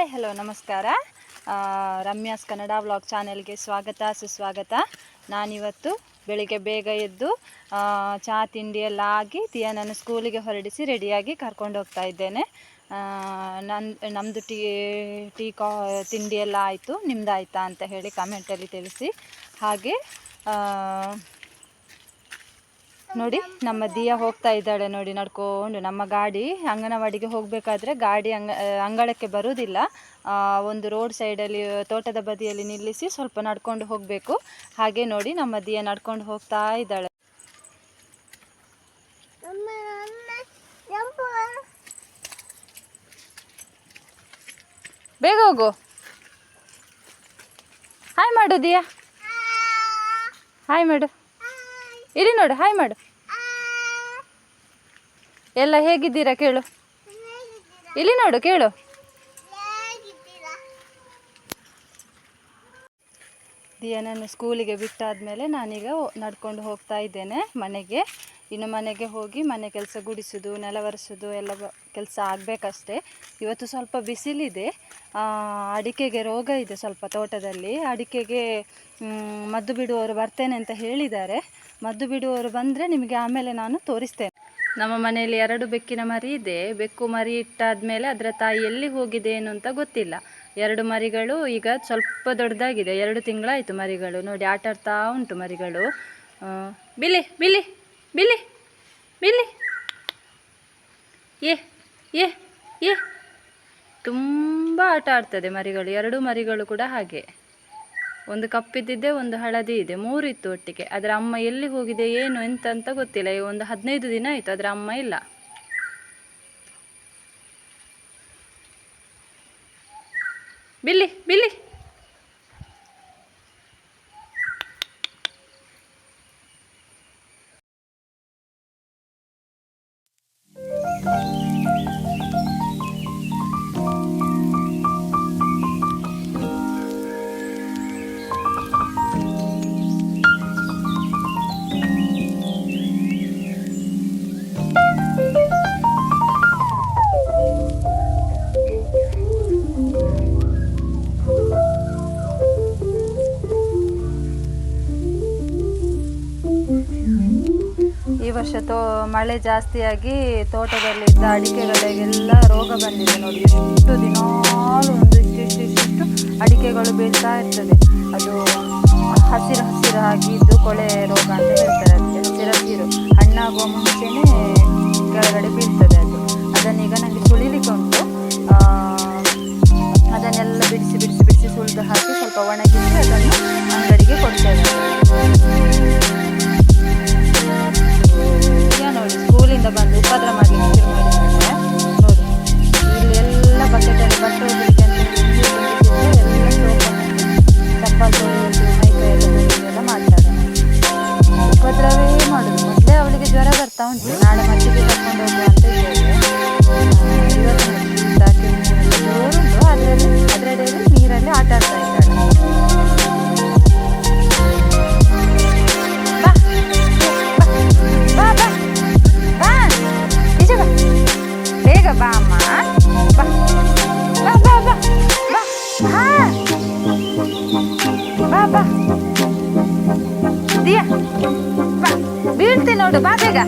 Hi hello ನಮಸ್ಕಾರ. Ramya's Kannada vlog ಚಾನೆಲ್ಗೆ ಸ್ವಾಗತ ಸುಸ್ವಾಗತ. ನಾನಿವತ್ತು ಬೆಳಿಗ್ಗೆ ಬೇಗ ಎದ್ದು ಚಹಾ ತಿಂಡಿ ಎಲ್ಲ ಆಗಿ ದಿಯಾನನ್ನು ಸ್ಕೂಲಿಗೆ ಹೊರಡಿಸಿ ರೆಡಿಯಾಗಿ ಕರ್ಕೊಂಡು ಹೋಗ್ತಾ ಇದ್ದೇನೆ. ನಮ್ಮದು ತಿಂಡಿ ಎಲ್ಲ ಆಯಿತು, ನಿಮ್ದು ಆಯಿತಾ ಅಂತ ಹೇಳಿ ಕಮೆಂಟಲ್ಲಿ ತಿಳಿಸಿ. ಹಾಗೆ ನೋಡಿ ನಮ್ಮ ದಿಯಾ ಹೋಗ್ತಾ ಇದ್ದಾಳೆ ನೋಡಿ ನಡ್ಕೊಂಡು. ನಮ್ಮ ಗಾಡಿ ಅಂಗನವಾಡಿಗೆ ಹೋಗಬೇಕಾದ್ರೆ ಗಾಡಿ ಅಂಗಳಕ್ಕೆ ಬರುವುದಿಲ್ಲ, ಒಂದು ರೋಡ್ ಸೈಡಲ್ಲಿ ತೋಟದ ಬದಿಯಲ್ಲಿ ನಿಲ್ಲಿಸಿ ಸ್ವಲ್ಪ ನಡ್ಕೊಂಡು ಹೋಗಬೇಕು. ಹಾಗೆ ನೋಡಿ ನಮ್ಮ ದಿಯಾ ನಡ್ಕೊಂಡು ಹೋಗ್ತಾ ಇದ್ದಾಳೆ. ಬೇಗ ಹೋಗು. ಹಾಯ್ ಮಾಡು ದಿಯಾ, ಹಾಯ್ ಮಾಡು. ಇಲ್ಲಿ ನೋಡು, ಹಾಯ್ ಮಾಡು. ಎಲ್ಲ ಹೇಗಿದ್ದೀರಾ ಕೇಳು. ಇಲ್ಲಿ ನೋಡು ಕೇಳು. ದಿಯಾನನ್ನು ಸ್ಕೂಲಿಗೆ ಬಿಟ್ಟಾದಮೇಲೆ ನಾನೀಗ ನಡ್ಕೊಂಡು ಹೋಗ್ತಾ ಇದ್ದೇನೆ ಮನೆಗೆ. ಇನ್ನು ಮನೆಗೆ ಹೋಗಿ ಮನೆ ಕೆಲಸ ಗುಡಿಸೋದು, ನೆಲ ಒರೆಸೋದು ಎಲ್ಲ ಕೆಲಸ ಆಗಬೇಕಷ್ಟೇ. ಇವತ್ತು ಸ್ವಲ್ಪ ಬಿಸಿಲಿದೆ, ಅಡಿಕೆಗೆ ರೋಗ ಇದೆ ಸ್ವಲ್ಪ ತೋಟದಲ್ಲಿ. ಅಡಿಕೆಗೆ ಮದ್ದು ಬಿಡುವವರು ಬರ್ತೇನೆ ಅಂತ ಹೇಳಿದ್ದಾರೆ. ಮದ್ದು ಬಿಡುವವರು ಬಂದರೆ ನಿಮಗೆ ಆಮೇಲೆ ನಾನು ತೋರಿಸ್ತೇನೆ. ನಮ್ಮ ಮನೆಯಲ್ಲಿ 2 ಬೆಕ್ಕಿನ ಮರಿ ಇದೆ. ಬೆಕ್ಕು ಮರಿ ಇಟ್ಟಾದಮೇಲೆ ಅದರ ತಾಯಿ ಎಲ್ಲಿ ಹೋಗಿದೆ ಏನು ಅಂತ ಗೊತ್ತಿಲ್ಲ. 2 ಮರಿಗಳು ಈಗ ಸ್ವಲ್ಪ ದೊಡ್ಡದಾಗಿದೆ, 2 ತಿಂಗಳಾಯಿತು ಮರಿಗಳು. ನೋಡಿ ಆಟ ಆಡ್ತಾ ಉಂಟು ಮರಿಗಳು. ಬಿಲಿ ಬಿಲಿ ಬಿಲಿ ಬಿಲಿ ಏ ತುಂಬ ಆಟ ಆಡ್ತದೆ ಮರಿಗಳು. 2 ಮರಿಗಳು ಕೂಡ ಹಾಗೆ. ಒಂದು ಕಪ್ಪಿದ್ದಿದೆ, ಒಂದು ಹಳದಿ ಇದೆ, 3 ಇತ್ತು ಒಟ್ಟಿಗೆ. ಅದರ ಅಮ್ಮ ಎಲ್ಲಿ ಹೋಗಿದೆ ಏನು ಎಂತ ಅಂತ ಗೊತ್ತಿಲ್ಲ. ಒಂದು 15 ದಿನ ಆಯಿತು ಅದರ ಅಮ್ಮ ಇಲ್ಲ. ಬಿಲ್ಲಿ ಬಿಲ್ಲಿ ಈ ವರ್ಷ ಮಳೆ ಜಾಸ್ತಿಯಾಗಿ ತೋಟದಲ್ಲಿದ್ದ ಅಡಿಕೆಗಳಿಗೆಲ್ಲ ರೋಗ ಬಂದಿದೆ ನೋಡಿ. ಎಷ್ಟು ದಿನಾಲು ಒಂದು ಇಷ್ಟು ಅಡಿಕೆಗಳು ಬೀಳ್ತಾ ಇರ್ತದೆ. ಅದು ಹಸಿರಾಗಿದ್ದು ಕೊಳೆ ರೋಗ ಅಂತ ಹೇಳ್ತಾರೆ. ಅದಕ್ಕೆ ಹಸಿರು ಹಣ್ಣಾಗುವ ಮುಂಚೆನೇ ಕೆಳಗಡೆ ಬೀಳ್ತದೆ ಅದು. ಅದನ್ನೀಗ ನನಗೆ ಸುಳಿಲಿಕ್ಕೆ ಉಂಟು. ಅದನ್ನೆಲ್ಲ ಬಿಡಿಸಿ ಸುಳಿದು ಹಾಕಿ ಸ್ವಲ್ಪ ಒಣಗಿಸಿ ಅದನ್ನು ಅಂಗಡಿಗೆ ಕೊಡ್ತೇವೆ. ನೋಡಿ ಸ್ಕೂಲಿಂದ ಬಂದು ಉಪದ್ರ ಮಾಡಲಿಕ್ಕೆ ಶುರು ಮಾಡಿದ್ದಾರೆ. ನೋಡಿ ಇಲ್ಲಿ ಎಲ್ಲ ಬಕೆಟಲ್ಲಿ ಬಟ್ಟೆ ಹೋಗಲಿಕ್ಕೆ ಚಪ್ಪಲ್ ತೊಳೆಯೋದು, ಮೈಕೈ ಎಲ್ಲ ಮಾಡ್ತಾರೆ. ಉಪದ್ರವೇ ಮಾಡೋದು. ಮೊದಲೇ ಅವಳಿಗೆ ಜ್ವರ ಬರ್ತಾ ಉಂಟು. ನಾಳೆ ಮಟ್ಟಿಗೆ ಕರ್ಕೊಂಡು ಹೋಗುವ ಅಂತ ಇದ್ದೇವೆ. ಇವತ್ತು ಜೋರುಂಟು, ಅದರಲ್ಲಿ ನೀರಲ್ಲಿ ಆಟ ಆಡ್ತಾ ಇದ್ದಾಳೆ. ಬೇಗ ಬಾ ಅಮ್ಮ, ಬಾ ಬಾ ಬಾ ಬಾ ಬಾ ಬಾ ದಿಯಾ ಬಾ, ಬೀಳ್ತೆ ನೋಡು, ಬಾ ಬೇಗ.